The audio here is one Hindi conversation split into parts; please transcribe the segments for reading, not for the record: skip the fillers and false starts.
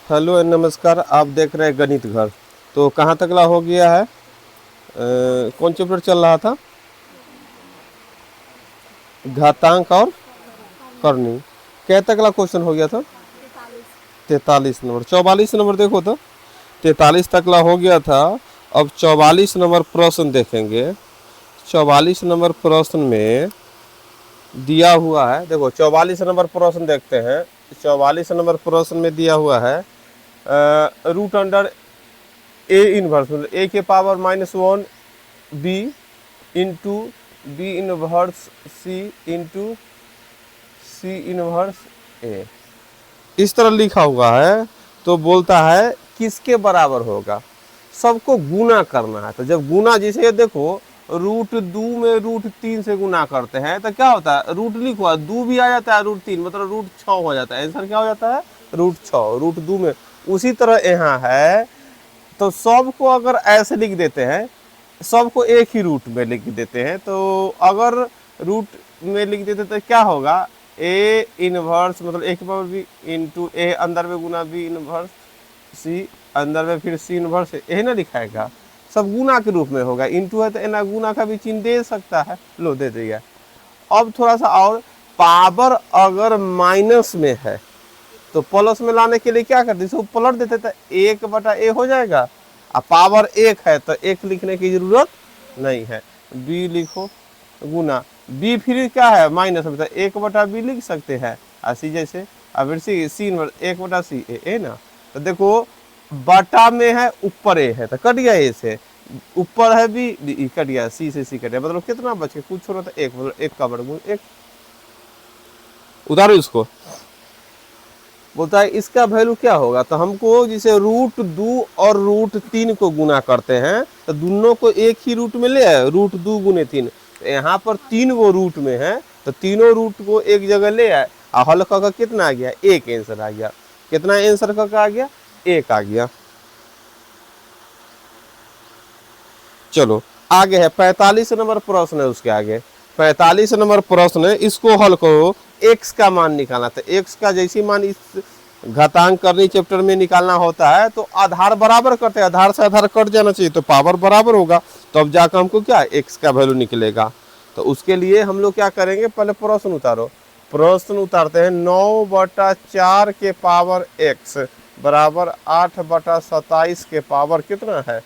हेलो एंड नमस्कार। आप देख रहे हैं गणित घर। तो कहाँ तकला हो गया है? कौन चैप्टर चल रहा था? घातांक और करनी। क्या तकला क्वेश्चन हो गया था? 43 नंबर। 44 नंबर देखो तो। 43 तकला हो गया था। अब 44 नंबर प्रश्न देखेंगे। 44 नंबर प्रश्न में दिया हुआ है, देखो 44 नंबर प्रश्न देखते हैं। 44 नंबर प्रश्न में दिया हुआ है रूट अंडर ए इनवर्स, मतलब ए के power -1 B into B inverse C into C inverse A, इस तरह लिखा हुआ है। तो बोलता है किसके बराबर होगा, सबको गुना करना है। तो जब गुना, जैसे ये देखो √2 में √3 से गुना करते हैं तो क्या होता है, रूट लिखो 2 भी आ जाता है, √3 मतलब √6 हो जाता है। आंसर क्या हो जाता है? √6 √2 में। उसी तरह यहाँ है, तो सबको अगर ऐसे लिख देते हैं, सबको एक ही रूट में लिख देते हैं। तो अगर रूट में लिख देते तो क्या होगा, ए इनवर्स मतलब ए के पावर बी इंटू ए अंदर में गुना बी इनवर्स सी अंदर में फिर सी इनवर्स, यही ना लिखाएगा। सब गुना के रूप में होगा। इंटू है तो एना गुना का भी चिन्ह दे सकता है, लो दे दिया। अब थोड़ा सा और, पावर अगर माइनस में है तो प्लस में लाने के लिए क्या करते, इसको पलट देते तो 1/a हो जाएगा। अब पावर 1 है तो 1 लिखने की जरूरत नहीं है, b लिखो गुना b, फिर क्या है माइनस में, तो 1/b लिख सकते हैं। सी जैसे अब फिर सी इनवर्स 1/c ए ना। तो देखो बटा में है, ऊपर ए है तो कट गया ए से, ऊपर है बी कट गया, सी से सी कट गया, मतलब कितना बच गया, कुछ छोड़ा तो 1, मतलब 1 का वर्गमूल 1। उतारो इसको। बोलता है इसका वैल्यू क्या होगा, तो हमको जैसे √2 और √3 को गुना करते हैं तो दोनों को एक ही रूट में ले आए, √2 गुने 3। तो यहाँ पर 3 वो रूट में है तो तीनों रूट को एक जगह ले आए और हल का कितना आ गया, 1 आंसर आ गया। कितना आंसर का आ गया, 1 आ गया। चलो आगे है 45 नंबर प्रश्न है, उसके आगे 45 नंबर प्रश्न है, इसको हल करो। x का मान निकालना, तो x का जैसी मान इस घातांक करनी चैप्टर में निकालना होता है तो आधार बराबर करते हैं, आधार से आधार कट जाना चाहिए तो पावर बराबर होगा। तो अब जाकर हमको क्या x का वैल्यू निकलेगा। तो उसके लिए हम लोग क्या करेंगे, पहले प्रश्न उतारो। प्रश्न उतारते हैं 9/4 के पावर x बराबर 8/27 के पावर कितना है,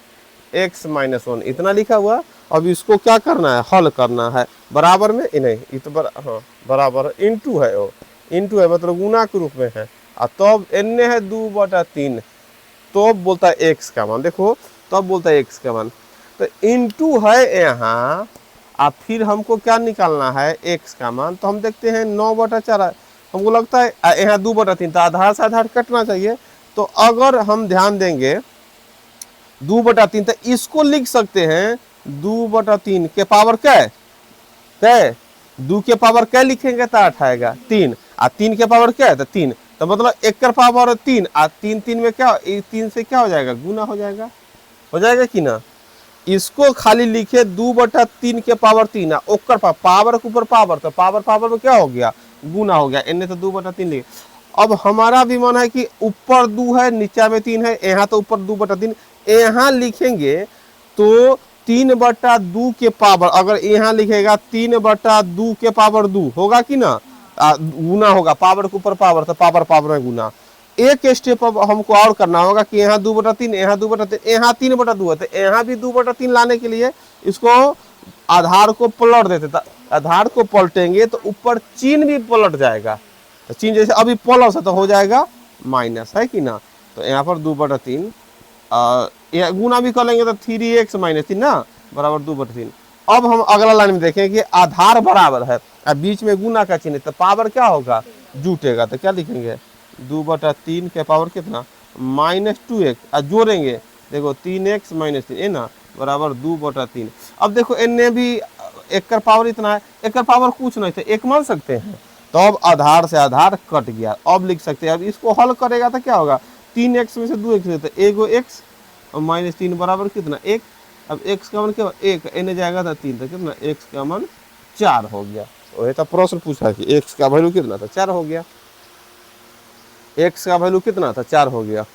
x-1, इतना लिखा हुआ। अब इसको क्या करना है, हल करना है। बराबर में नहीं, हाँ बराबर इंटू है, वो इंटू है मतलब गुना के रूप में है। और तब एने है 2/3, तो बोलता है x का मान, देखो तब बोलता है x का मान। तो इंटू है यहाँ, और फिर हमको क्या निकालना है, x का मान। तो हम देखते हैं 9/4, हमको लगता है यहाँ 2/3, तो आधार से आधार कटना चाहिए। तो अगर हम ध्यान देंगे 2/3, तो इसको लिख सकते हैं 2/3 के पावर क्या है, 2 के पावर क्या लिखेंगे तो 8 आएगा 3, और 3 के पावर क्या है तो 3, तो मतलब 1 का पावर 3 और 3 में क्या, 3 से क्या हो जाएगा, गुना हो जाएगा कि ना। इसको खाली लिखे 2/3 के पावर 3, ओकर पावर के ऊपर पावर, तो पावर में क्या हो गया, गुना हो गया। इन्हें तो 2/3 लिखे। अब हमारा भी मन है कि ऊपर 2 है नीचा में 3 है, यहाँ तो ऊपर 2/3, यहाँ लिखेंगे तो 3/2 के पावर, अगर यहाँ लिखेगा 3/2 के पावर 2 होगा कि ना, गुना होगा, पावर के ऊपर पावर, तो पावर में गुना। एक स्टेप अब हमको और करना होगा कि यहाँ 2/3, यहाँ 2/3, यहाँ 3/2 है, तो यहाँ भी 2/3 लाने के लिए इसको आधार को पलट देते, तो आधार को पलटेंगे तो ऊपर चिन्ह भी पलट जाएगा। तो चिन्ह जैसे अभी प्लस है तो हो जाएगा माइनस, है कि ना। तो यहाँ पर 2/3 गुना भी कर लेंगे तो 3x - 3 ना बराबर 2/3। अब हम अगला लाइन में देखें कि आधार बराबर है और बीच में गुना का चिन्ह, तो पावर क्या होगा, जुटेगा। तो क्या लिखेंगे 2/3 के पावर कितना, -2x, और जोड़ेंगे देखो 3x - 3 है ना बराबर 2/3। अब देखो इनने भी 1 का पावर इतना है, 1 का पावर कुछ नहीं थे, 1 मान सकते हैं। तो अब आधार से आधार कट गया, अब लिख सकते हैं। अब इसको हल करेगा तो क्या होगा, 3x में से 2x लेते, एगो x और -3 बराबर कितना 1। अब x का मान क्या, 1 एने जाएगा था 3, तो कितना x का मान 4 हो गया। वही तो प्रश्न पूछा कि x का वैल्यू कितना था, 4 हो गया। x का वैल्यू कितना था 4 हो गया।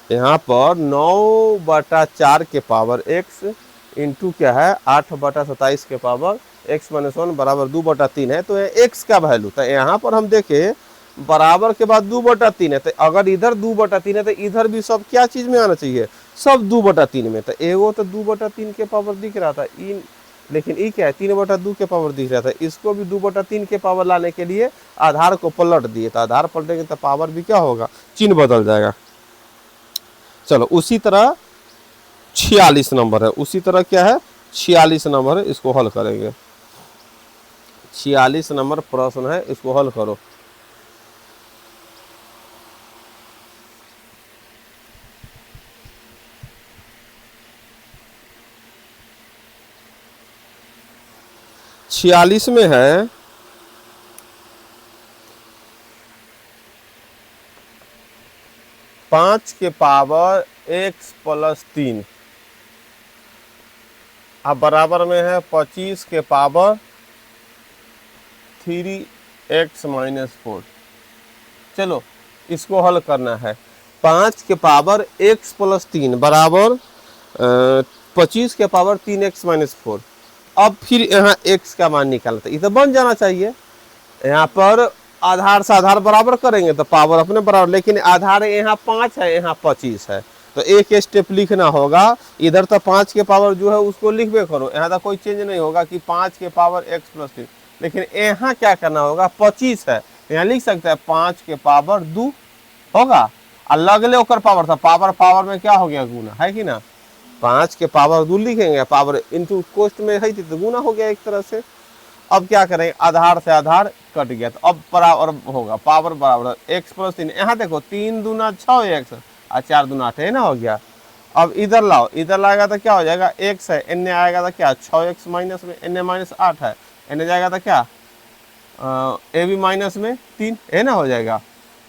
यहाँ पर 9/4 के पावर x इंटू क्या है 8/27 के पावर x माइनस 1 बराबर 2/3 है। तो x का वैल्यू तो यहाँ पर हम देखें बराबर के बाद 2/3 है, तो अगर इधर 2/3 है तो इधर भी सब क्या चीज में आना चाहिए, सब 2/3 में। तो एगो तो 2/3 के पावर दिख रहा था लेकिन ये क्या है 3/2 के पावर दिख रहा था। इसको भी 2/3 के पावर लाने के लिए आधार को पलट दिए, तो आधार पलटेंगे तो पावर भी क्या होगा, चिन्ह बदल जाएगा। चलो उसी तरह 46 नंबर है, उसी तरह क्या है 46 नंबर है, इसको हल करेंगे। 46 नंबर प्रश्न है, इसको हल करो। छियालीस में है 5 के पावर x प्लस 3 अब बराबर में है 25 के पावर 3x माइनस 4। चलो इसको हल करना है। 5 के पावर x प्लस 3 बराबर 25 के पावर 3x माइनस 4। अब फिर यहाँ x का मान निकालते, ये तो बन जाना चाहिए। यहाँ पर आधार से आधार बराबर करेंगे तो पावर अपने बराबर, लेकिन आधार यहाँ 5 है, यहाँ 25 है, तो एक स्टेप लिखना होगा। इधर तो 5 के पावर जो है उसको लिखबे करो, यहाँ तो कोई चेंज नहीं होगा कि 5 के पावर x प्लस 3, लेकिन यहाँ क्या करना होगा 25 है, यहाँ लिख सकते हैं 5 के पावर 2 होगा, अलग ले ओकर पावर था, पावर पावर में क्या हो गया गुना, है कि ना। 5 के पावर 2 लिखेंगे, पावर इंटू कोष्ट में है तो गुना हो गया एक तरह से। अब क्या करेंगे, आधार से आधार कट गया, तो अब बराबर होगा पावर बराबर x प्लस 3। यहाँ देखो 3 दूना 6x और 4 दूना 8 है ना, हो गया। अब इधर लाओ, इधर लाएगा तो क्या हो जाएगा x है, एन आएगा तो क्या 6x माइनस में एन माइनस 8 है, एन जाएगा तो क्या ए भी माइनस में 3 है ना, हो जाएगा।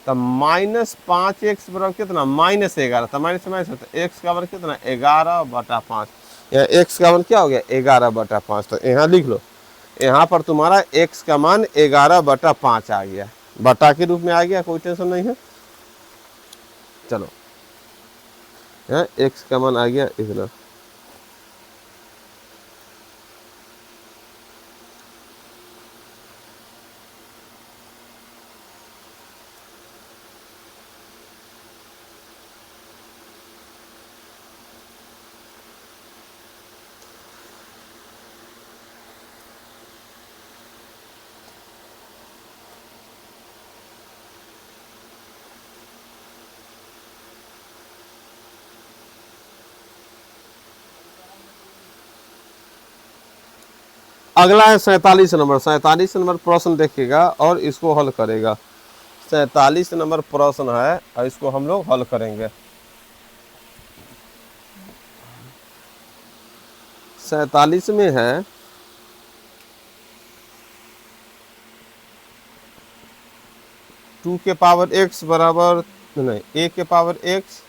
तो -5x बराबर कितना -11, तो माइनस माइनस x का बराबर कितना 11/5, यहाँ x का मान क्या हो गया 11/5। तो यहाँ लिख लो, यहाँ पर तुम्हारा x का मान 11/5 आ गया, बटा के रूप में आ गया, कोई टेंशन नहीं है। चलो यहाँ x का मान आ गया इतना। अगला है 47 नंबर। 47 नंबर प्रश्न देखिएगा और इसको हल करेगा। 47 नंबर प्रश्न है और इसको हम लोग हल करेंगे। 47 में है 2 के पावर x बराबर नहीं, a के पावर x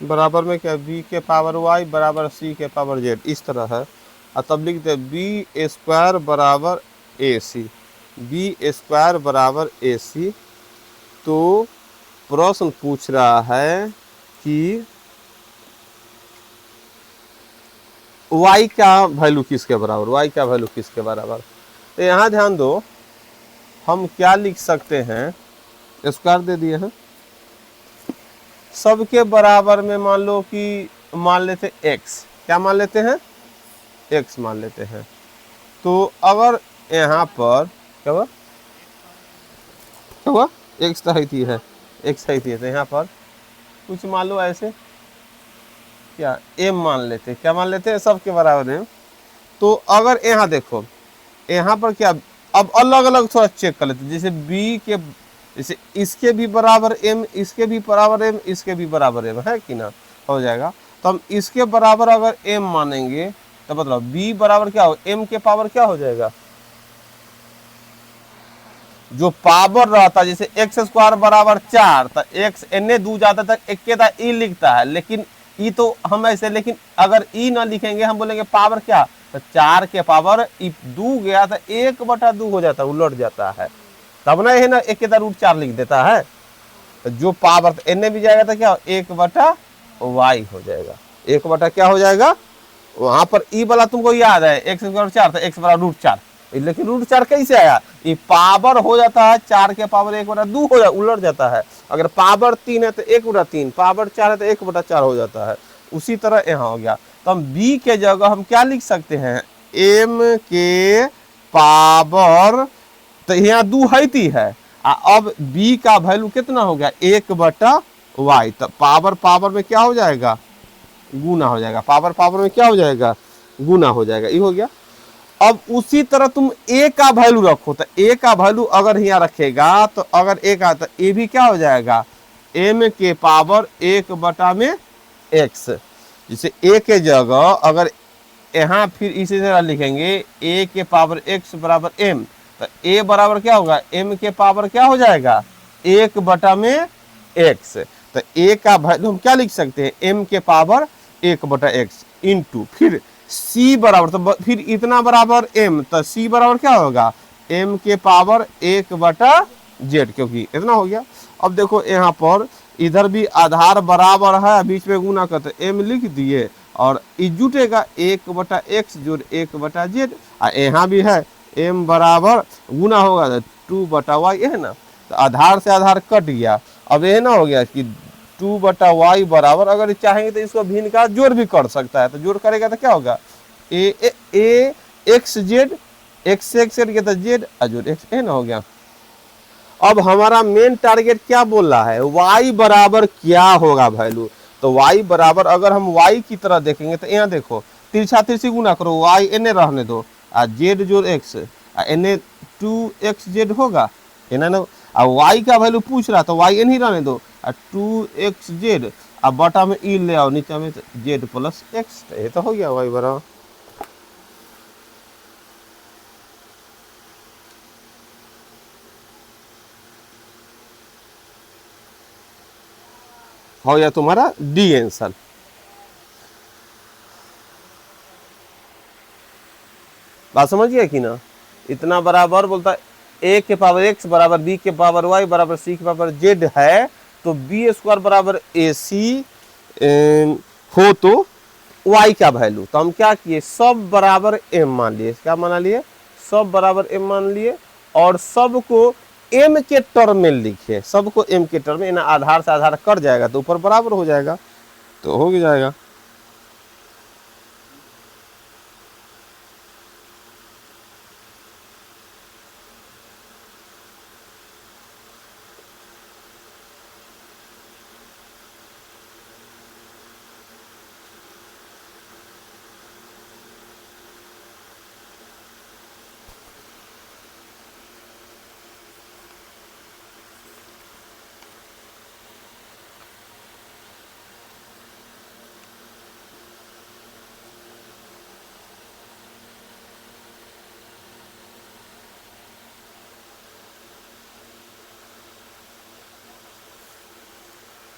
बराबर में क्या b के पावर y बराबर c के पावर z, इस तरह है। और तब लिखते हैं बी स्क्वायर बराबर ए सी, बी स्क्वायर बराबर ए सी। तो प्रश्न पूछ रहा है कि y का वैल्यू किसके बराबर, y का वैल्यू किसके बराबर। तो यहाँ ध्यान दो, हम क्या लिख सकते हैं, स्क्वायर दे दिए हैं, सबके बराबर में मान लो कि मान लेते x, क्या मान लेते हैं x मान लेते हैं। तो अगर यहाँ पर क्या हुआ, क्या हुआ x तो है, x है, तो यहाँ पर कुछ मान लो ऐसे क्या m मान लेते, क्या मान लेते हैं सबके बराबर है। तो अगर यहाँ देखो, यहाँ पर क्या, अब अलग अलग थोड़ा चेक कर लेते, जैसे b के, जैसे इसके भी बराबर m, इसके भी बराबर m, इसके भी बराबर m है कि ना, हो जाएगा। तो हम इसके बराबर अगर m मानेंगे तो मतलब b बराबर क्या हो, m के पावर क्या हो जाएगा, जो पावर रहता है, जैसे एक्स स्क्वायर बराबर 4, तो x एने दू जाता तक एक ई लिखता है, लेकिन ई तो हम ऐसे, लेकिन अगर ई ना लिखेंगे हम बोलेंगे पावर क्या तो 4 के पावर 2 गया तो 1/2 हो जाता है, उलट जाता है, तब ना ये ना एक √4 लिख देता है। तो जो पावर एन भी जाएगा तो क्या 1/y हो जाएगा, 1 क्या हो जाएगा, वहां पर ई वाला तुमको याद है x²4 तो x/√4, लेकिन √4 कैसे आया, ये पावर हो जाता है 4 के पावर 1/2 हो जाता, उलट जाता है। अगर पावर 3 है तो 1/3, पावर 4 है तो 1/4 हो जाता है। उसी तरह यहाँ हो गया, तो हम b के जगह हम क्या लिख सकते हैं, m के पावर, तो यहाँ 2 है, अब b का वैल्यू कितना हो गया 1/y, तो पावर पावर में क्या हो जाएगा, गुना हो जाएगा, पावर पावर में क्या हो जाएगा, गुना हो जाएगा, ये हो गया। अब उसी तरह तुम a का वैल्यू रखो, तो a का वैल्यू अगर यहाँ रखेगा तो अगर a का, तो a भी क्या हो जाएगा m के पावर 1/x, जैसे a के जगह अगर यहाँ फिर इसी तरह लिखेंगे a के पावर x बराबर m, तो a बराबर क्या होगा m के पावर क्या हो जाएगा 1/x, तो a का वैल्यू हम क्या लिख सकते हैं m के पावर 1/x इंटू फिर c बराबर, तो फिर इतना बराबर m, तो c बराबर क्या होगा m के पावर 1/z, क्योंकि इतना हो गया। अब देखो यहाँ पर इधर भी आधार बराबर है, बीच में गुना करते m लिख दिए और जुटेगा 1/x जोड़ 1/z, यहाँ भी है m बराबर गुना होगा 2/y है ना, तो आधार से आधार कट गया। अब यह ना हो गया कि 2/y बराबर, अगर चाहेंगे तो इसको भिन्न का जोड़ भी कर सकता है, तो जोड़ करेगा तो क्या होगा a x z, x से x करके तो z जोड़ x है ना, हो गया। अब हमारा मेन टारगेट क्या बोल रहा है, y बराबर क्या होगा वैल्यू, तो y बराबर अगर हम y की तरह देखेंगे तो यहाँ देखो तिरछा तिरछी गुना करो, y एने रहने दो, z जोड़ x, एने 2xz होगा, है ना, y का वैल्यू पूछ रहा तो y एन ही रहने दो, 2xz, अब बटा में ई ले आओ, नीचे में z प्लस x, ये तो हो गया y बराबर। हो गया तुम्हारा डी आंसर। बात समझिए कि ना, इतना बराबर बोलता है a के पावर x बराबर b के पावर y बराबर c के पावर z है, तो b² बराबर ac हो तो y का वैल्यू, तो हम क्या किए सब बराबर m मान लिए, क्या मान लिए, सब बराबर m मान लिए और सबको m के टर्म में लिखे, सबको m के टर्म में, आधार से आधार कट जाएगा तो ऊपर बराबर हो जाएगा, तो हो जाएगा।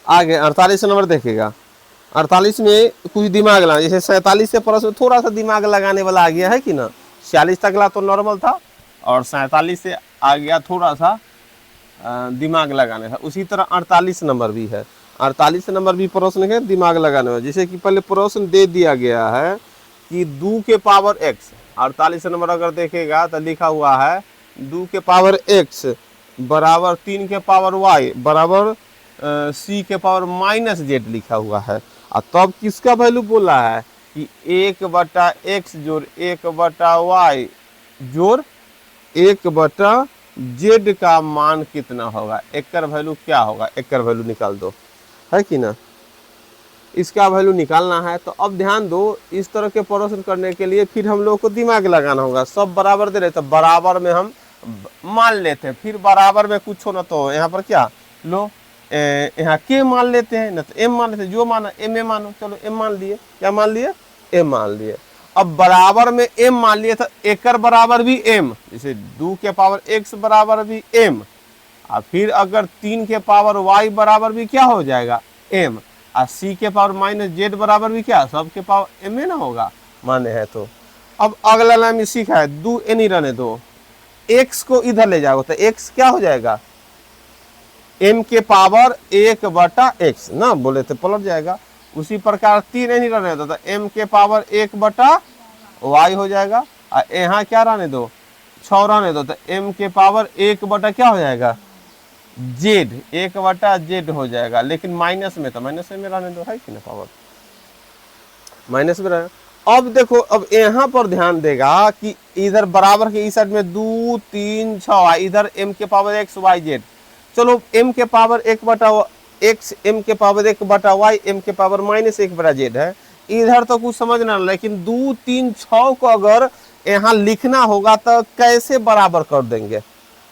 आगे 48 नंबर देखेगा, 48 में कुछ दिमाग लगा, जैसे 47 से प्रश्न में थोड़ा सा दिमाग लगाने वाला आ गया है कि ना, 46 तकला तो नॉर्मल था और 47 से आ गया थोड़ा सा दिमाग लगाने था। उसी तरह 48 नंबर भी है, 48 नंबर भी प्रश्न है दिमाग लगाने वाला। जैसे कि पहले प्रश्न दे दिया गया है कि 2 के पावर x, 48 नंबर अगर देखेगा तो लिखा हुआ है 2 के पावर x बराबर 3 के पावर y बराबर c के पावर -z लिखा हुआ है, और तब किसका वैल्यू बोला है कि 1/x जोड़ 1/y जोड़ 1/z का मान कितना होगा, एक वैल्यू क्या होगा, एक वैल्यू निकाल दो, है कि ना, इसका वैल्यू निकालना है। तो अब ध्यान दो, इस तरह के प्रश्न करने के लिए फिर हम लोग को दिमाग लगाना होगा। सब बराबर दे रहे तो बराबर में हम मान लेते हैं, फिर बराबर में कुछ हो ना तो यहाँ पर क्या लो यहाँ के मान लेते हैं, ना तो एम मान लेते हैं, जो माना एम ए मानो, चलो एम मान लिए, क्या मान लिए एम मान लिए। अब बराबर में एम मान लिए तो एकर बराबर भी एम, जैसे 2 के पावर x बराबर भी एम, और फिर अगर 3 के पावर y बराबर भी क्या हो जाएगा एम, और c के पावर -z बराबर भी क्या सब के पावर एम ए ना होगा माने है। तो अब अगला लाइन में सीखा है, दू एनी रहने दो, x को इधर ले जाओ तो x क्या हो जाएगा, m के पावर 1/x ना, बोले तो पलट जाएगा। उसी प्रकार 3 एनी रहने दो तो m के पावर 1/y हो जाएगा। और यहाँ क्या रहने दो, 6 रहने दो तो m के पावर 1/ क्या हो जाएगा, z, 1/z हो जाएगा। लेकिन माइनस में, तो माइनस में रहने दो, है कि ना, पावर माइनस में रहने। अब देखो, अब यहाँ पर ध्यान देगा कि इधर बराबर के इस साइड में 2 3 6, इधर m के पावर x y z, चलो m के पावर 1/x, m के पावर 1/y, m के पावर -1/z है। इधर तो कुछ समझना, लेकिन 2 3 6 को अगर यहाँ लिखना होगा तो कैसे बराबर कर देंगे।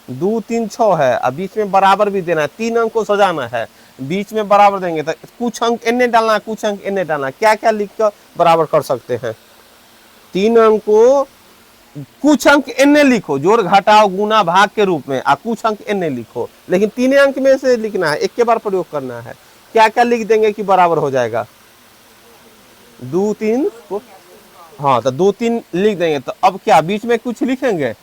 2 3 6 है, अब बीच में बराबर भी देना है, 3 अंक को सजाना है, बीच में बराबर देंगे तो कुछ अंक एने डालना, कुछ अंक एने डालना, क्या क्या लिख कर बराबर कर सकते हैं। 3 अंक को कुछ अंक एने लिखो, जोड़ घटाओ गुना भाग के रूप में, और कुछ अंक एने लिखो, लेकिन 3 अंक में से लिखना है, एक के बार प्रयोग करना है। क्या क्या लिख देंगे कि बराबर हो जाएगा, 2 3 को, हाँ तो 2 3 लिख देंगे। तो अब क्या बीच में कुछ लिखेंगे,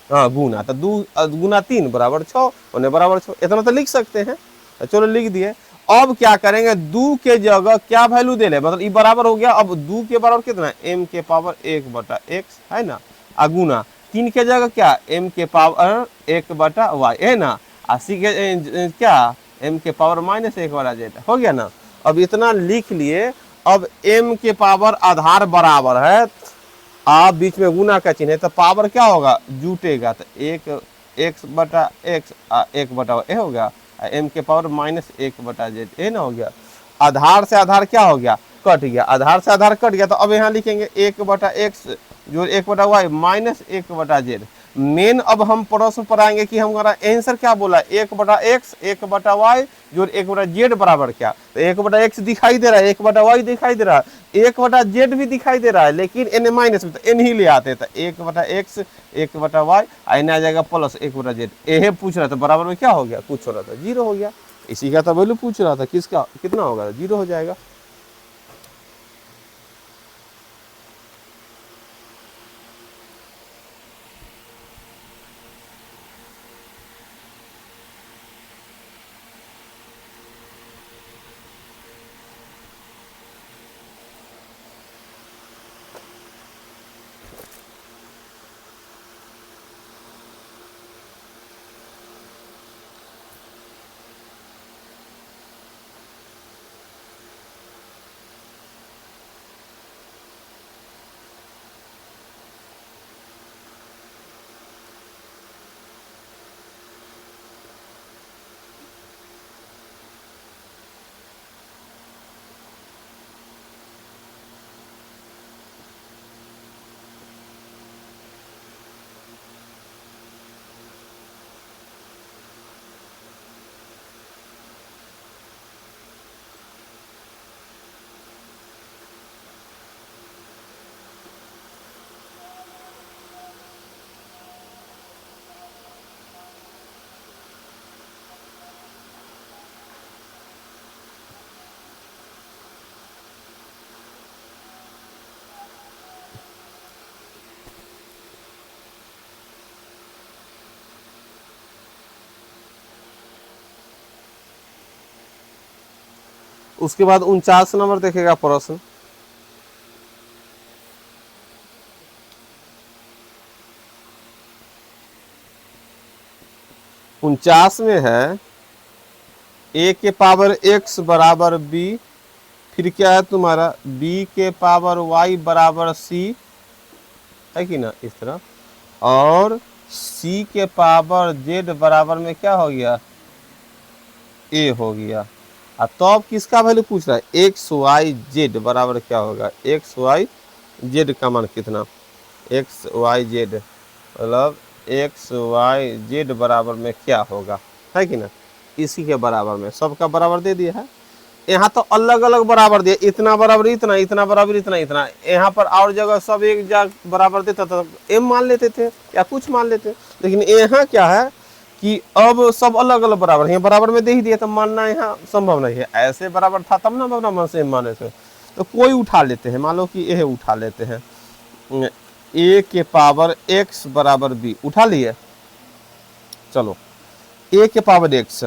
हाँ गुना, तो 2 गुना 3 बराबर 6, उन्हें बराबर 6, इतना तो लिख सकते हैं। तो चलो लिख दिए। अब क्या करेंगे, 2 के जगह क्या वैल्यू दे ले, मतलब ये बराबर हो गया। अब 2 के बराबर कितना, m के पावर 1/x है ना, गुना 3 के जगह क्या, m के पावर 1/y है ना, सी के क्या, m के पावर -1/z हो गया ना। अब इतना लिख लिए। अब m के पावर आधार बराबर है, आप बीच में गुना का चिन्ह है, तो पावर क्या होगा, जुटेगा, तो 1x/x 1/y हो गया, m के पावर -1/z ये ना हो गया। आधार से आधार क्या हो गया, कट गया, आधार से आधार कट गया। तो अब यहाँ लिखेंगे 1/x जो 1/y -1/z। मेन अब हम प्रश्न पर आएंगे कि हमारा आंसर क्या बोला, 1/x 1/y जो 1/z बराबर क्या, तो 1/x दिखाई दे रहा है, 1/y दिखाई दे रहा है, 1/z भी दिखाई दे रहा है, लेकिन n माइनस में, तो n ही ले आते, तो 1/x 1/y आने आ जाएगा प्लस 1/z। यह पूछ रहा था बराबर में क्या हो गया, कुछ हो रहा था 0 हो गया। इसी का तो वैल्यू पूछ रहा था, किसका कितना होगा, 0 हो जाएगा। उसके बाद 49 नंबर देखेगा प्रश्न। उनचास में है a के पावर x बराबर b, फिर क्या है तुम्हारा b के पावर y बराबर c, है कि ना, इस तरह, और c के पावर z बराबर में क्या हो गया, a हो गया। तो अब किसका वैल्यू पूछ रहा है, एक्स वाई जेड बराबर क्या होगा, एक्स वाई जेड का मान कितना, एक्स वाई जेड मतलब एक्स वाई जेड बराबर में क्या होगा, है कि ना, इसी के बराबर में सबका बराबर दे दिया है। यहाँ तो अलग अलग बराबर दिया, इतना बराबर इतना, इतना बराबर इतना, इतना। यहाँ पर और जगह सब एक जगह बराबर देता था, एम मान लेते थे या कुछ मान लेते, लेकिन यहाँ क्या है कि अब सब अलग अलग बराबर है, बराबर में दे ही दिया, तो मानना यहाँ संभव नहीं है। ऐसे बराबर था तब ना अपना मन से माने थे, तो कोई उठा लेते हैं, मान लो कि यह उठा लेते हैं, ए के पावर एक्स बराबर बी, उठा लिए। चलो ए के पावर एक्स,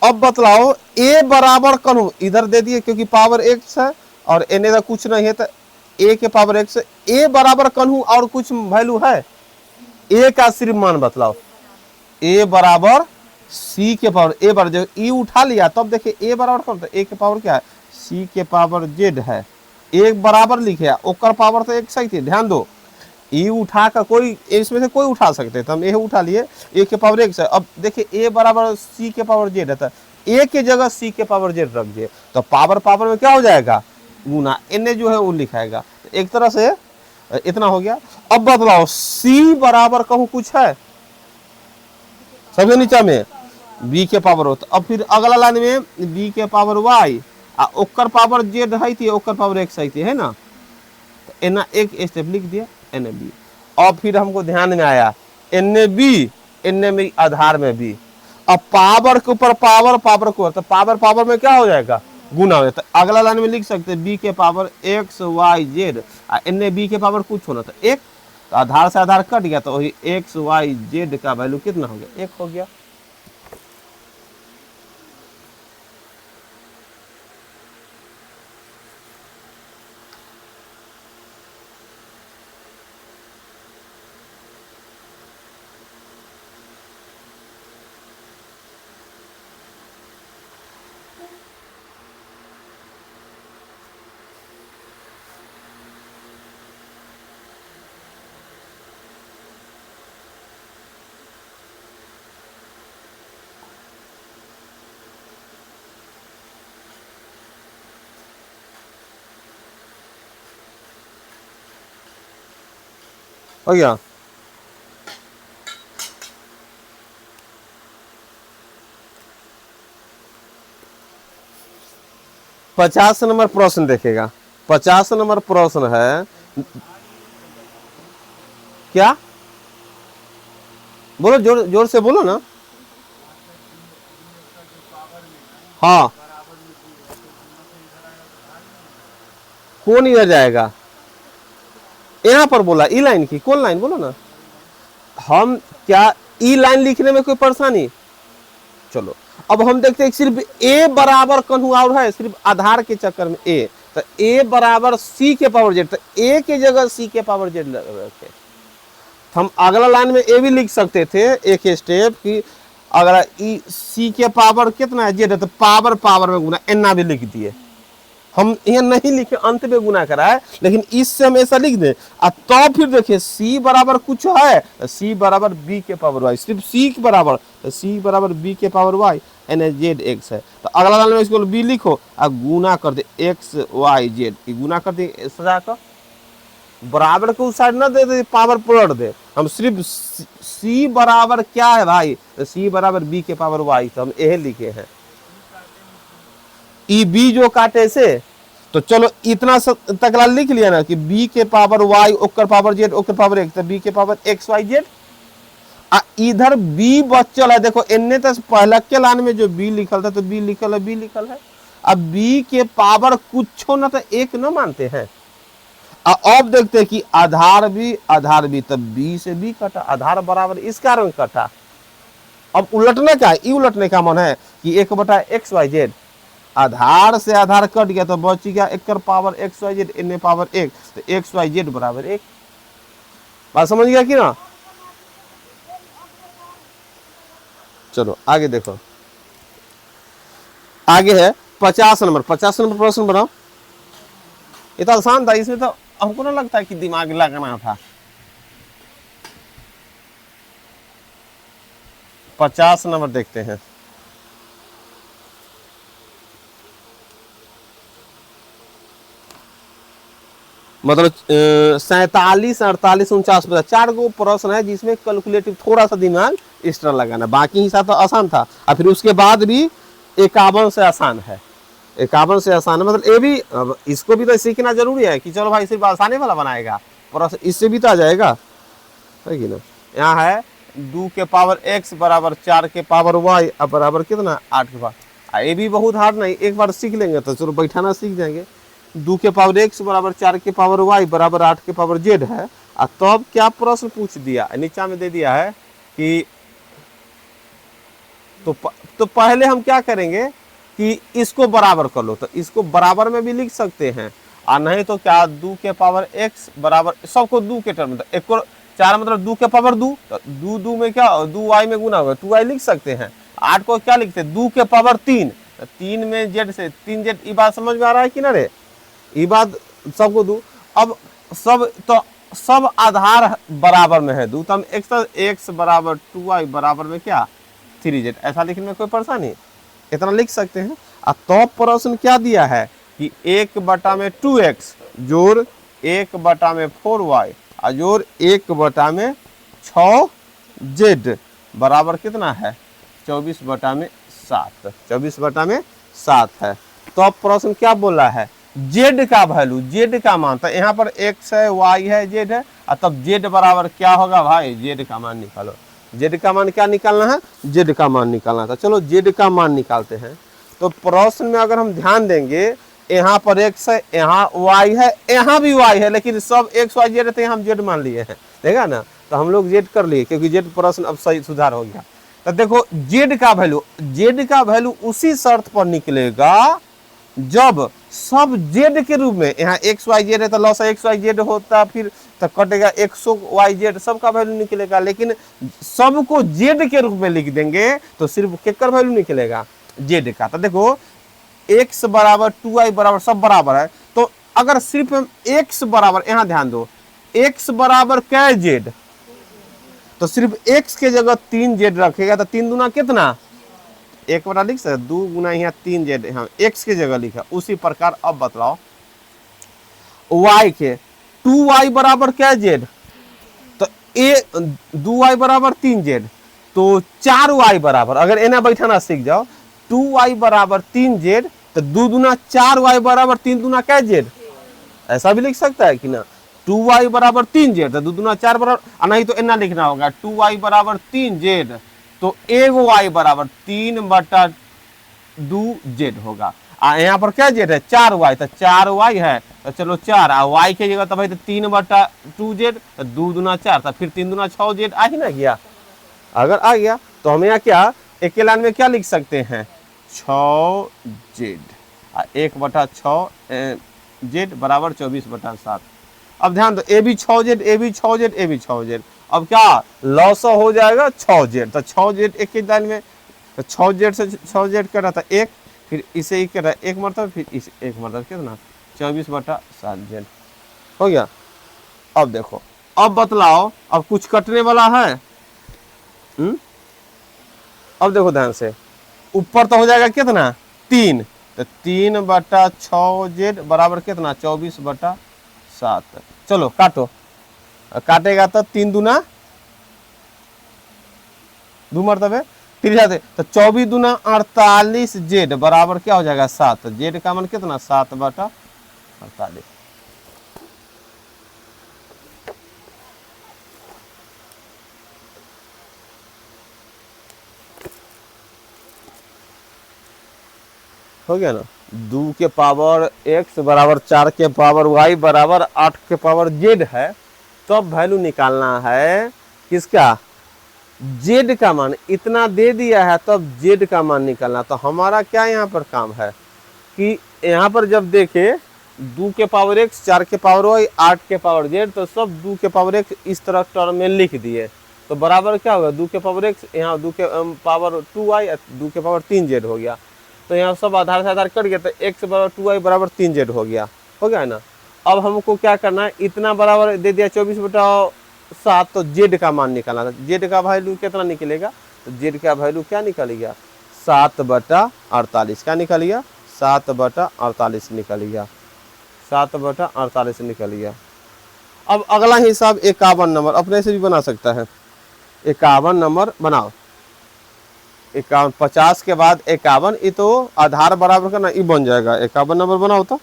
अब बतलाओ ए बराबर करूं, इधर दे दिए क्योंकि पावर एक्स है और एन इधर कुछ नहीं है, तो ए के पावर एक्स, ए बराबर करूं और कुछ वैल्यू है, ए का सिर्फ मान बतलाओ। ए बराबर सी के पावर, ए बराबर जो ई उठा लिया तब देखिए ए बराबर कौन था, ए के पावर क्या है, सी के पावर जेड है, एक बराबर लिखे ओकर पावर तो एक सही थी, ध्यान दो। ई उठा कर कोई इसमें से कोई उठा सकते थे, हम ए उठा लिए, ए के पावर एक से। अब देखिए ए बराबर सी के पावर जेड है, ए के जगह सी के पावर जेड रख दिए तो पावर पावर में क्या हो जाएगा, गुना, एन जो है वो लिखाएगा, एक तरह से इतना हो गया। अब बदलाओ सी बराबर कहूं कुछ है, सबसे नीचे में बी के पावर हो, तो अब फिर अगला लाइन में बी के पावर वाई आ ओकर पावर जेड है थी, ओकर पावर एक्स है ना, तो एना एक स्टेप लिख दिया एन बी। और फिर हमको ध्यान में आया एन बी, एन में आधार में बी, अब पावर के ऊपर पावर, पावर को तो पावर पावर में क्या हो जाएगा, गुना हो जाता। अगला लाइन में लिख सकते बी के power X Y Z, N B के पावर कुछ होना था एक, तो आधार से आधार कट गया, तो वही एक्स वाई जेड का वैल्यू कितना हो गया, एक हो गया। हो गया। पचास नंबर प्रश्न देखेगा, 50 नंबर प्रश्न है, क्या बोलो, जोर जोर से बोलो ना। हाँ कौन इधर जाएगा, यहाँ पर बोला ई लाइन की, कौन लाइन बोलो ना। हम क्या ई लाइन लिखने में कोई परेशानी, चलो अब हम देखते हैं सिर्फ ए बराबर कन्हू और है, सिर्फ आधार के चक्कर में ए, तो ए बराबर सी के पावर जेड, तो ए के जगह सी के पावर जेड रखे। हम अगला लाइन में ए भी लिख सकते थे एक स्टेप की, अगर ई सी के पावर कितना है जेड है, तो पावर पावर में गुना, एना भी लिख दिए। हम यहाँ नहीं लिखे, अंत में गुना करा है, लेकिन इससे हम ऐसा लिख दें। तो फिर देखिए सी बराबर कुछ है, सी बराबर बी के पावर वाई, सिर्फ सी के बराबर, तो सी बराबर बी के power Y, N Z X है। तो अगला लाइन में इसको बी लिखो और गुना कर दे एक्स वाई जेड, गुना कर दे सजा कर, बराबर को उस साइड न दे दे, पावर पलट दे। हम सिर्फ सी बराबर क्या है भाई, तो सी बराबर बी के पावर वाई, तो हम यही लिखे हैं। ई बी जो काटे से, तो चलो इतना तकला लिख लिया ना कि बी के पावर वाई ओकर पावर जेड ओकर पावर एक्स, तो बी के पावर एक्स वाई जेड। इधर बी बचल है, देखो एने तो पहला के लाइन में जो बी लिखल था, तो बी लिखल है, बी लिखल है। अब बी के पावर कुछ ना तो एक न मानते हैं। अब देखते हैं कि आधार भी, तब बी से बी कटा, आधार बराबर इस कारण कटा। अब उलटने का, ई उलटने का मन है कि एक बटा एक्स वाई जेड, आधार से आधार कट गया तो बच गया एक power X Y Z, N power एक, तो एक्स वाई जेड बराबर एक। बात समझ गया कि ना। चलो आगे देखो, आगे है 50 नंबर, 50 नंबर प्रश्न बनाओ। ये तो आसान था, इसमें तो हमको ना लगता है कि दिमाग लगाना था। 50 नंबर देखते हैं। मतलब 47, 48, 49, 50, 4 गो प्रश्न है जिसमें कैलकुलेटिव थोड़ा सा दिमाग एक्स्ट्रा लगाना, बाकी हिसाब तो आसान था। और फिर उसके बाद भी 51 से आसान है, 51 से आसान है, मतलब ये भी, अब इसको भी तो सीखना जरूरी है कि चलो भाई सिर्फ आसानी वाला बनाएगा प्रश्न, इससे भी तो आ जाएगा, है कि ना। यहाँ है 2 के पावर x बराबर 4 के पावर y अब बराबर कितना 8 के पावर। ये भी बहुत हार्ड नहीं, एक बार सीख लेंगे तो चलो बैठाना सीख जाएंगे। 2 के पावर x बराबर 4 के पावर y बराबर 8 के पावर z है, तो अब क्या प्रश्न पूछ दिया, नीचा में दे दिया है कि तो पहले हम क्या करेंगे कि इसको बराबर कर लो, तो इसको बराबर में भी लिख सकते हैं, और नहीं तो क्या 2 के पावर x बराबर सबको 2 के टर्म में, तो एक को 4 मतलब 2 के पावर 2, तो 2 में क्या 2 y में गुना होगा 2y लिख सकते हैं। 8 को क्या लिखते हैं 2 के पावर 3, तो 3 में z से 3 z। ये बात समझ में आ रहा है कि ना रे, ये बात सबको दू। अब सब आधार बराबर में है दू, तो हम x बराबर 2y बराबर में क्या 3z, ऐसा लिखने में कोई परेशानी, इतना लिख सकते हैं। और तो प्रश्न क्या दिया है कि 1/2x जोड़ 1/4y और जोड़ 1/6z बराबर कितना है 24/7, 24/7 है। तो अब प्रश्न क्या बोला है, z का वैल्यू, z का मान, तो यहाँ पर x है y है z है, और तब z बराबर क्या होगा भाई, z का मान निकालो। z का मान क्या निकालना है, z का मान निकालना था। चलो z का मान निकालते हैं। तो प्रश्न में अगर हम ध्यान देंगे, यहाँ पर x है, यहाँ y है, यहाँ भी y है, लेकिन सब x y z है, हम z मान लिए हैं, देखा ना, तो हम लोग z कर लिए क्योंकि z प्रश्न अब सही सुधार हो गया। तो देखो z का वैल्यू उसी शर्त पर निकलेगा जब सब z के रूप में, यहाँ x y z है तो लॉस x y z होता, फिर तो कटेगा x y z, सबका वैल्यू निकलेगा। लेकिन सबको z के रूप में लिख देंगे तो सिर्फ केकर वैल्यू निकलेगा, z का। तो देखो x बराबर 2y बराबर सब बराबर है, तो अगर सिर्फ x बराबर, यहाँ ध्यान दो, x बराबर क्या z, तो सिर्फ x के जगह 3z रखेगा, तो 3 दूना कितना, एक बटा लिख सकते, 2 गुना यहाँ 3z, यहाँ x के जगह लिखा। उसी प्रकार अब बतलाओ y के, 2y बराबर क्या z, तो 2y बराबर 3z, तो 4y बराबर, अगर एना बैठाना सीख जाओ, 2y बराबर 3z, तो 2 दूना 4y बराबर 3 दूना क्या z, ऐसा भी लिख सकता है कि ना, 2y बराबर 3z, तो 2 दूना 4 बराबर, नहीं तो एना लिखना होगा 2y बराबर 3z, तो 1y बराबर 3/2z होगा। यहाँ पर क्या z है 4y, तो 4y है, तो चलो 4, y के जगह तो भाई 3/2z, 2 दूना 4, तो फिर 3 दूना 6z आ ही ना गया। अगर आ गया तो हम यहाँ क्या एक लाइन में क्या लिख सकते हैं 6z, 1/6z बराबर 24/7। अब ध्यान दो, ए भी 6z, ए भी 6z, ए भी 6z, अब क्या लॉस हो जाएगा 6z, तो 6z एक ही लाइन में, तो 6z से 6z कर रहा था 1, फिर इसे ही कर रहा है 1 मरतब, फिर इसे 1 मरतब, कितना 24/7z हो गया। अब देखो, अब बतलाओ, अब कुछ कटने वाला है, अब देखो ध्यान से, ऊपर तो हो जाएगा कितना 3, तो 3/6z बराबर कितना 24/7। चलो काटो, काटेगा तो 3 दूना 2 मरतबे, फिर जाते तो 24 दूना 48z बराबर क्या हो जाएगा 7, z का मान कितना 7/48। हो गया ना, 2 के पावर x बराबर 4 के पावर y बराबर 8 के पावर z है। तो अब वैल्यू निकालना है किसका, z का मान, इतना दे दिया है, तो अब z का मान निकालना। तो हमारा क्या यहाँ पर काम है कि यहाँ पर जब देखे 2 के पावर x, 4 के पावर y, 8 के पावर z, तो सब 2 के पावर x इस तरह टर्म में लिख दिए, तो बराबर क्या होगा 2 के पावर x, यहाँ 2 के पावर 2y, 2 के पावर 3z हो गया। तो यहाँ सब आधार से आधार कट गया, तो x बराबर 2y बराबर 3z हो गया ना। अब हमको क्या करना है, इतना बराबर दे दिया 24/7, तो z का मान निकालना था। z का वैल्यू कितना निकलेगा, तो z का वैल्यू क्या निकल गया 7/48, क्या निकल गया 7/48 निकल गया, 7/48 निकल गया। अब अगला हिसाब 51 नंबर, अपने से भी बना सकता है, 51 नंबर बनाओ। 51, 50 के बाद 51, ये तो आधार बराबर का ना, ये बन जाएगा 51 नंबर बनाओ। तो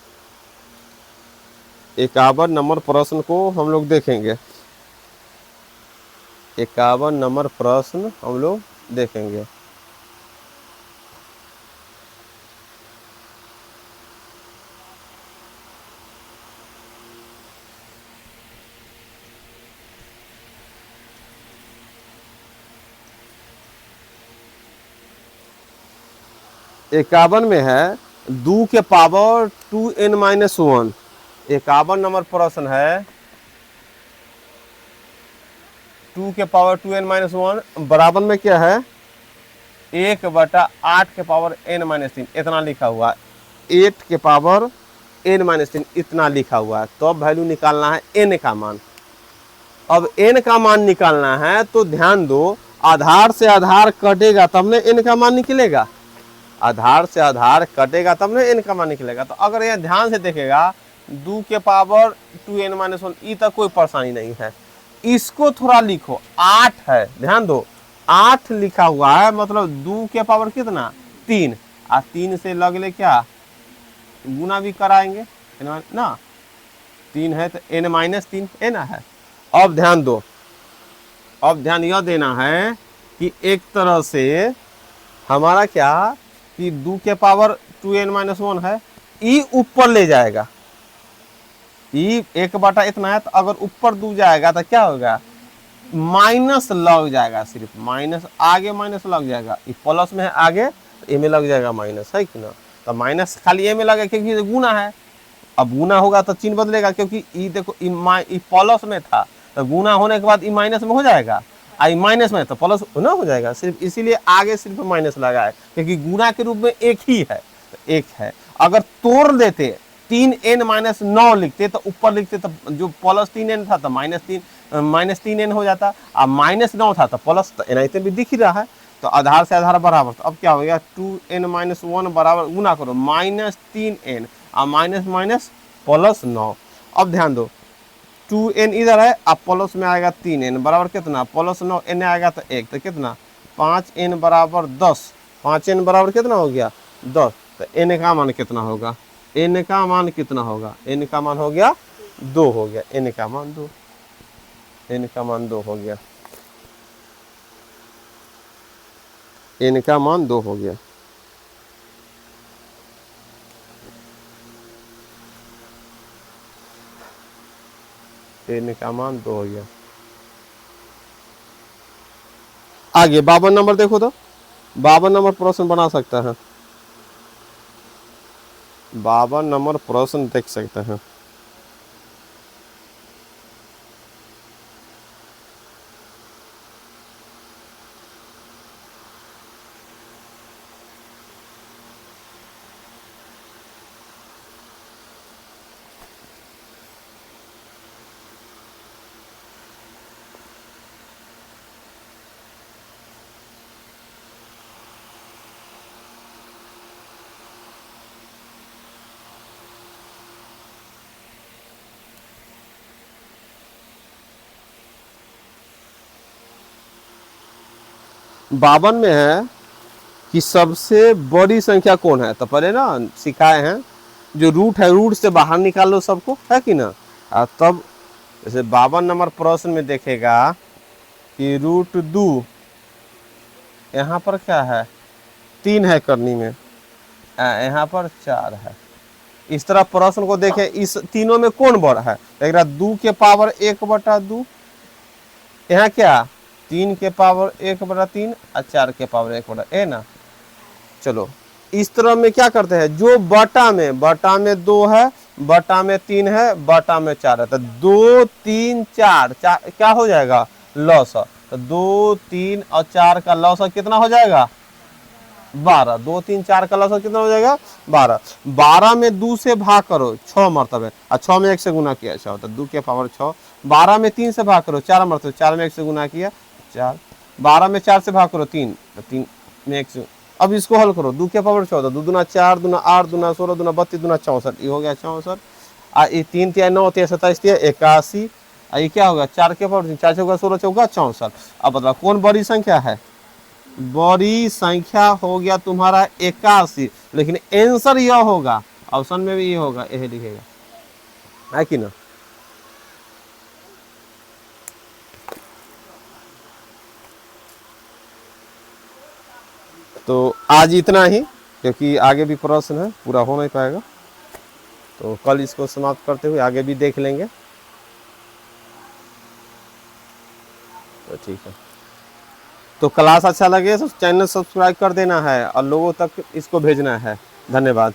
51 नंबर प्रश्न को हम लोग देखेंगे, 51 नंबर प्रश्न हम लोग देखेंगे। 51 में है 2 के पावर 2n-1। 51 नंबर प्रश्न है 2 के पावर 2n-1 बराबर में क्या है 1/8 के पावर n-3 इतना लिखा हुआ है। 8 के पावर n-3 इतना लिखा हुआ है। तो अब वैल्यू निकालना है n का मान। अब n का मान निकालना है तो ध्यान दो, आधार से आधार कटेगा तब ने n का मान निकलेगा। आधार से आधार कटेगा तब ने n का मान निकलेगा। तो अगर यह ध्यान से देखेगा 2 के पावर 2n-1 ई तक कोई परेशानी नहीं है। इसको थोड़ा लिखो 8 है, ध्यान दो 8 लिखा हुआ है मतलब 2 के पावर कितना 3 और 3 से लगले क्या गुना भी कराएंगे ना, 3 है तो n-3 है ना है। अब ध्यान दो, अब ध्यान यह देना है कि एक तरह से हमारा क्या कि 2 के पावर 2n-1 है, ई ऊपर ले जाएगा, ई 1/8 इतना है तो अगर ऊपर 2 जाएगा तो क्या होगा माइनस लग जाएगा, सिर्फ माइनस आगे माइनस लग जाएगा। ये प्लस में है आगे ए में लग जाएगा माइनस, है कि ना। तो माइनस खाली ए में लगेगा क्योंकि गुना है। अब गुना होगा तो चिन्ह बदलेगा क्योंकि ई देखो ई प्लस में था तो गुना होने के बाद ई माइनस में हो जाएगा, आई माइनस में तो प्लस ना हो जाएगा, सिर्फ इसीलिए आगे सिर्फ माइनस लगा है क्योंकि गुना के रूप में एक ही है, तो एक है। अगर तोड़ देते 3n-9 लिखते तो ऊपर लिखते तो जो प्लस 3n था तो -3n हो जाता, और -9 था तो प्लस n भी दिख ही रहा है। तो आधार से आधार बराबर, तो अब क्या हो गया 2n-1 बराबर गुना करो -3n और माइनस माइनस प्लस 9। अब ध्यान दो 2n इधर है अब प्लस में आएगा 3n बराबर कितना प्लस 9, n आएगा तो 1 तो कितना 5n बराबर 10, 5n बराबर कितना हो गया 10। तो n का मान कितना होगा, n का मान कितना होगा, n का मान हो गया 2 हो गया, n का मान 2, n का मान 2 हो गया, n का मान 2 हो गया। n का मान 2 हो गया। आगे 52 नंबर देखो तो 52 नंबर प्रश्न बना सकता है, 52 नंबर प्रश्न देख सकते हैं। बावन में है कि सबसे बड़ी संख्या कौन है, तो पहले ना सिखाए हैं जो रूट है रूट से बाहर निकाल लो सबको, है कि ना। तब जैसे 52 नंबर प्रश्न में देखेगा कि √2 यहाँ पर क्या है 3 है करनी में, यहाँ पर 4 है। इस तरह प्रश्न को देखें इस तीनों में कौन बड़ा है, देख 2 के पावर 1/2, यहाँ क्या 3 के पावर 1/3 और 4 के पावर 1/, है ना। चलो इस तरह में क्या करते हैं जो बटा में 2 है, बटा में 3 है, बटा में 4 है, तो 2 3 4 क्या हो जाएगा लॉस। तो 2 3 और 4 का लॉस कितना हो जाएगा 12, 2 3 4 का लॉस कितना हो जाएगा 12। 12 में 2 से भाग करो 6 मरतबे और 6 में 1 से गुना किया 6 होता है 2 के पावर 6। 12 में 3 से भाग करो 4 मरतबे, 4 में 1 से गुना किया 4। 12 में 4 से भाग करो 3 तो 3 में 1 से। अब इसको हल करो 2 के पावर 14, 2 दूना 4 दूना 8 दूना 16 दूना 32 दूना 64, ये हो गया 64। ये 3 तिया 9 तिया 27 तिया 81, ये क्या होगा 4 के पावर 4 चौका 16 चौका 64। अब बताओ कौन बड़ी संख्या है, बड़ी संख्या हो गया तुम्हारा 81, लेकिन आंसर यह होगा ऑप्शन में भी ये होगा, यही लिखेगा, है कि ना। तो आज इतना ही, क्योंकि आगे भी प्रश्न है पूरा हो नहीं पाएगा, तो कल इसको समाप्त करते हुए आगे भी देख लेंगे। तो ठीक है। तो क्लास अच्छा लगे तो चैनल सब्सक्राइब कर देना है और लोगों तक इसको भेजना है। धन्यवाद।